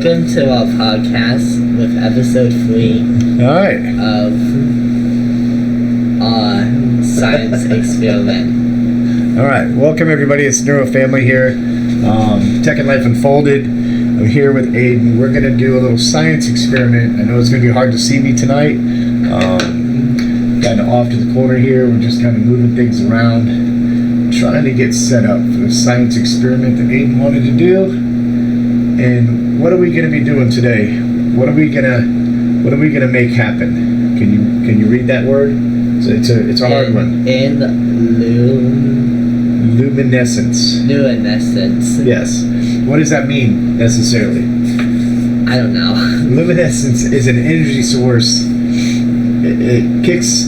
Welcome to our podcast with episode 3 All right. of our science experiment. All right. Welcome, everybody. It's NeuroFamily here. Tech Life Unfolded. I'm here with Aiden. We're going to do a little science experiment. I know it's going to be hard to see me tonight. Kind of off to the corner here. We're just kind of moving things around, trying to get set up for the science experiment that Aiden wanted to do. And what are we going to be doing today? What are we gonna make happen? Can you read that word? It's a hard one. Luminescence. Luminescence. Yes. What does that mean necessarily? I don't know. Luminescence is an energy source. It kicks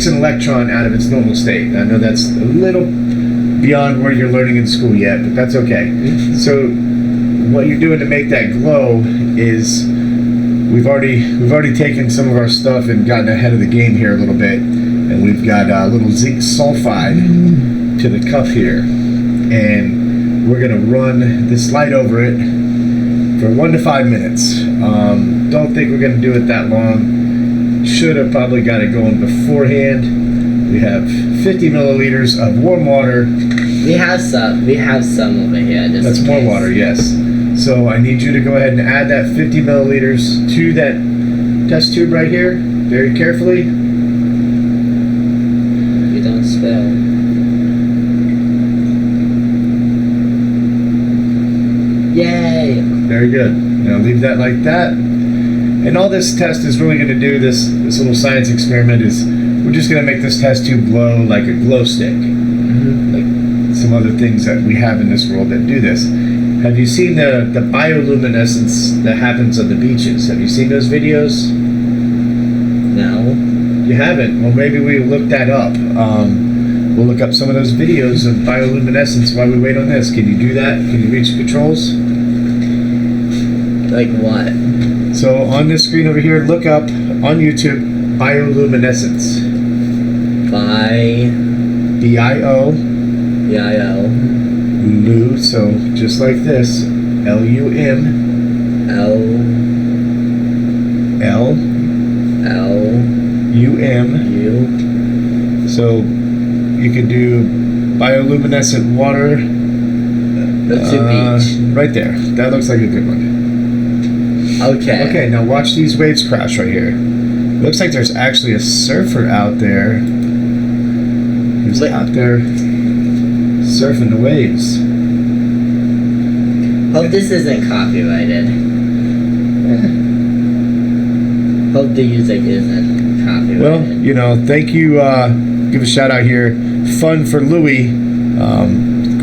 an electron out of its normal state. I know that's a little beyond where you're learning in school yet, but that's okay. So what you're doing to make that glow is we've already taken some of our stuff and gotten ahead of the game here a little bit, and we've got a little zinc sulfide to the cup here, and we're gonna run this light over it for 1 to 5 minutes. Don't think we're gonna do it that long. Should have probably got it going beforehand. We have 50 milliliters of warm water. We have some over here. That's more water, yes. So I need you to go ahead and add that 50 milliliters to that test tube right here, very carefully. You don't spill. Yay! Very good. Now leave that like that. And all this test is really going to do, this little science experiment, is we're just going to make this test tube glow like a glow stick. Like some other things that we have in this world that do this. Have you seen the bioluminescence that happens on the beaches? Have you seen those videos? No. You haven't? Well, maybe we'll look that up. We'll look up some of those videos of bioluminescence while we wait on this. Can you do that? Can you reach the controls? Like what? So on this screen over here, look up on YouTube bioluminescence. B-I-O. B-I-O. Lu, so just like this, L-U-M. L-U-M. So you could do bioluminescent water. That's a beach. Right there. That looks like a good one. Okay. Okay, now watch these waves crash right here. Looks like there's actually a surfer out there who's out there surfing the waves. Hope this isn't copyrighted. Hope the music isn't copyrighted. Well, thank you. Give a shout out here. Fun for Louie.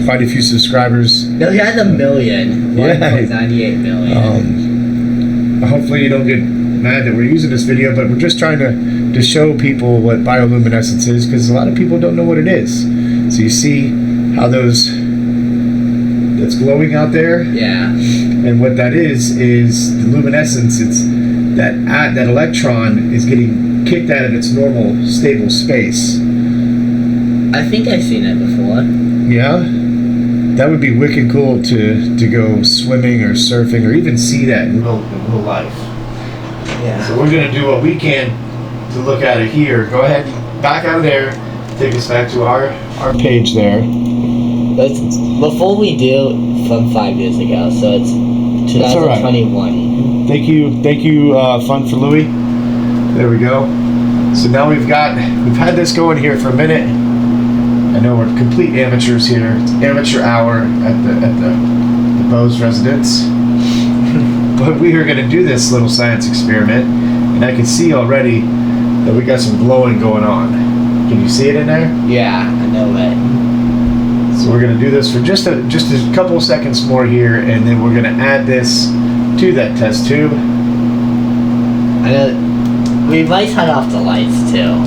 Quite a few subscribers. No, he has 1 million. 1.98 million. Hopefully you don't get mad that we're using this video, but we're just trying to show people what bioluminescence is, because a lot of people don't know what it is. So you see how that's glowing out there? Yeah. And what that is the luminescence. It's that electron is getting kicked out of its normal stable space. I think I've seen it before. Yeah? That would be wicked cool to go swimming or surfing or even see that in real life. Yeah. So we're going to do what we can to look at it here. Go ahead and back out of there. Take us back to our page there. Before we do from 5 years ago, so it's 2021. Thank you, Fun for Louie. There we go. So now we've had this going here for a minute. I know we're complete amateurs here. It's amateur hour at the Bose residence. But we are going to do this little science experiment, and I can see already that we got some glowing going on. Can you see it in there? Yeah, I know it. So we're going to do this for just a couple of seconds more here, and then we're going to add this to that test tube. I know. We might turn off the lights too.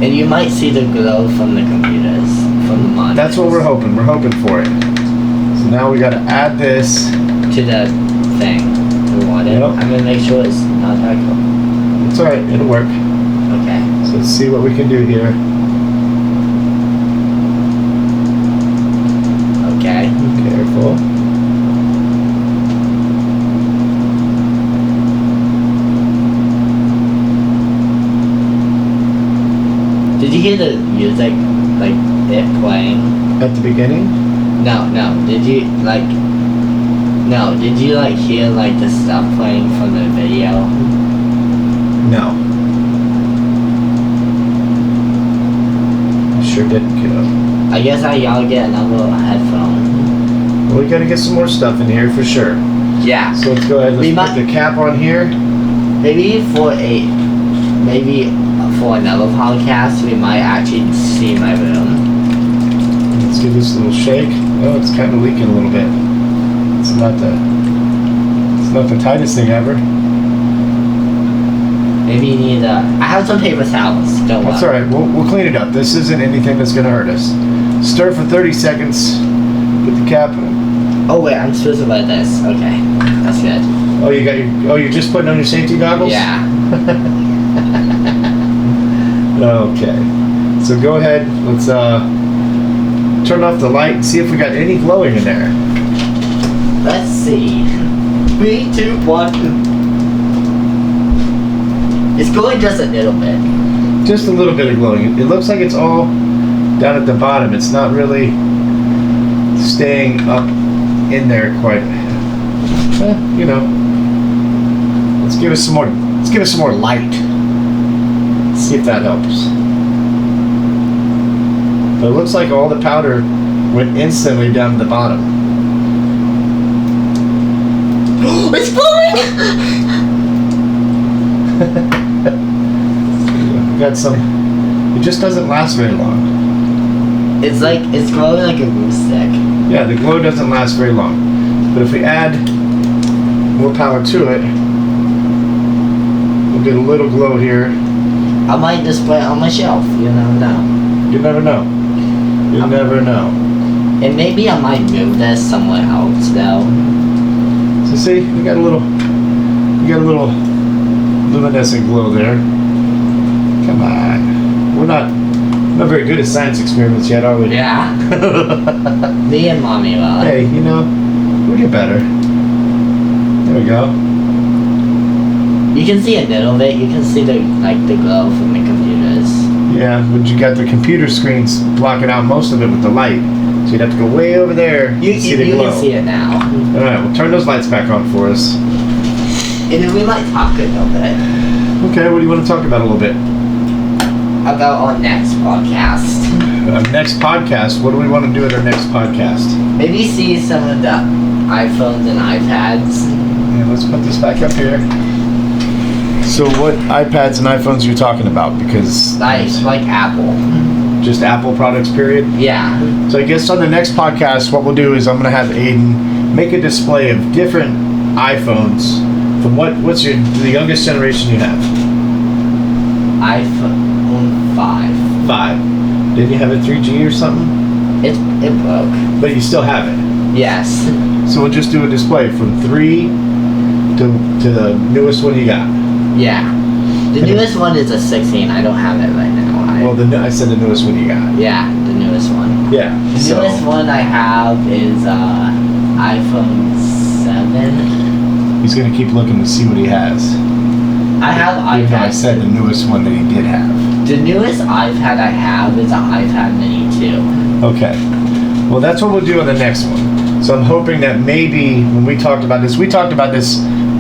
And you might see the glow from the computers, from the monitors. That's what we're hoping. We're hoping for it. So now we got to add this to the thing. The water. Yep. I'm gonna make sure it's not that cool. It's all right. It'll work. Okay. So let's see what we can do here. Okay. Careful. Did you hear the music, like it playing? At the beginning? No. Did you hear like the stuff playing from the video? No. I sure didn't, kiddo. I guess y'all get another headphone. Well, we gotta get some more stuff in here for sure. Yeah. So let's go ahead. Let's put the cap on here. Maybe for another podcast, we might actually see my room. Let's give this a little shake. Oh, it's kind of leaking a little bit. It's not the tightest thing ever. Maybe you need I have some paper towels. Don't worry. That's all right. We'll clean it up. This isn't anything that's gonna hurt us. Stir for 30 seconds. Put the cap. Oh wait, I'm supposed to wear this. Okay, that's good. Oh, you're just putting on your safety goggles? Yeah. Okay. So go ahead. Let's turn off the light and see if we got any glowing in there. Let's see. 3, 2, 1. It's glowing just a little bit. Just a little bit of glowing. It looks like it's all down at the bottom. It's not really staying up in there quite. You know. Let's give it some more. Let's give it some more light. See if that helps. But it looks like all the powder went instantly down to the bottom. It's glowing! We got some. It just doesn't last very long. It's glowing like a glue stick. Yeah, the glow doesn't last very long. But if we add more power to it, we'll get a little glow here. I might display it on my shelf. You never know. You never know. You never know. And maybe I might move this somewhere else though. So see, we got a little luminescent glow there. Come on. We're not very good at science experiments yet, are we? Yeah. Me and Mommy will. Hey, you know, we'll get better. There we go. You can see a little bit. You can see the glow from the computers. Yeah, but you got the computer screens blocking out most of it with the light. So you'd have to go way over there to see the glow. You can see it now. Alright, we'll turn those lights back on for us. And then we might talk a little bit. Okay, what do you want to talk about a little bit? About our next podcast. Our next podcast? What do we want to do at our next podcast? Maybe see some of the iPhones and iPads. Yeah, let's put this back up here. So what iPads and iPhones are you talking about? Because like Apple. Just Apple products, period? Yeah. So I guess on the next podcast, what we'll do is I'm going to have Aiden make a display of different iPhones from what's the youngest generation you have? iPhone 5. 5. Didn't you have a 3G or something? It broke. But you still have it. Yes. So we'll just do a display from 3 to the newest one you got. Yeah. The newest one is a 16. I don't have it right now. I said the newest one you got. Yeah, the newest one. Yeah. The newest one I have is iPhone 7. He's gonna keep looking to see what he has. I have iPad. Even though I said the newest one that he did have. The newest iPad I have is an iPad Mini 2. Okay. Well, that's what we'll do on the next one. So I'm hoping that maybe when we talked about this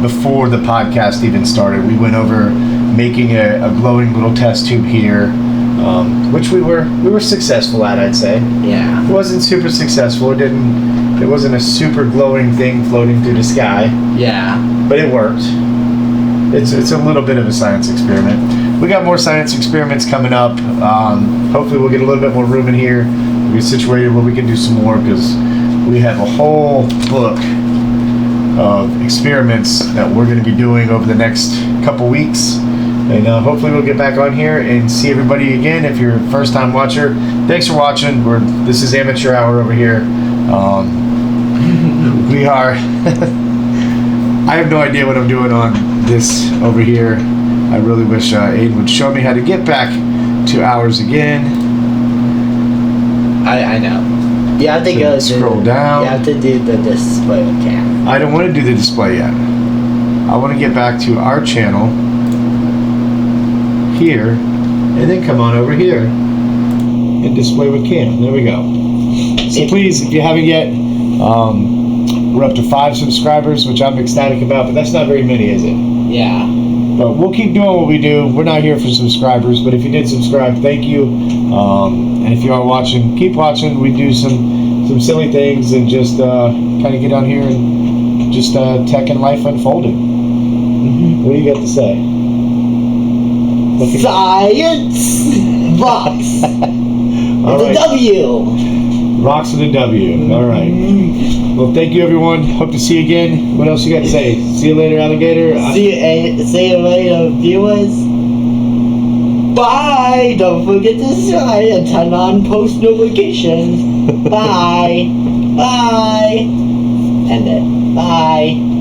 before the podcast even started. We went over making a glowing little test tube here, which we were successful at, I'd say. Yeah. It wasn't super successful. It wasn't a super glowing thing floating through the sky. Yeah. But it worked. It's a little bit of a science experiment. We got more science experiments coming up. Hopefully we'll get a little bit more room in here. We'll be situated where we can do some more because we have a whole book of experiments that we're going to be doing over the next couple weeks. And hopefully we'll get back on here and see everybody again. If you're a first time watcher, thanks for watching. This is Amateur Hour over here. We are I have no idea what I'm doing on this over here. I really wish Aiden would show me how to get back to hours again. I know. You have to go scroll down. You have to do the display cam. I don't want to do the display yet. I want to get back to our channel here and then come on over here and display with Cam. There we go. So please, if you haven't yet, we're up to 5 subscribers, which I'm ecstatic about, but that's not very many, is it? Yeah. But we'll keep doing what we do. We're not here for subscribers, but if you did subscribe, thank you. And if you are watching, keep watching. We do some silly things and just kind of get on here and just tech and life unfolded. What do you got to say? Science rocks. With a W. Rocks with a W. All right. Well, thank you, everyone. Hope to see you again. What else you got to say? See you later, alligator. See you later, viewers. Bye. Don't forget to subscribe and turn on post notifications. Bye. Bye. End it. Bye.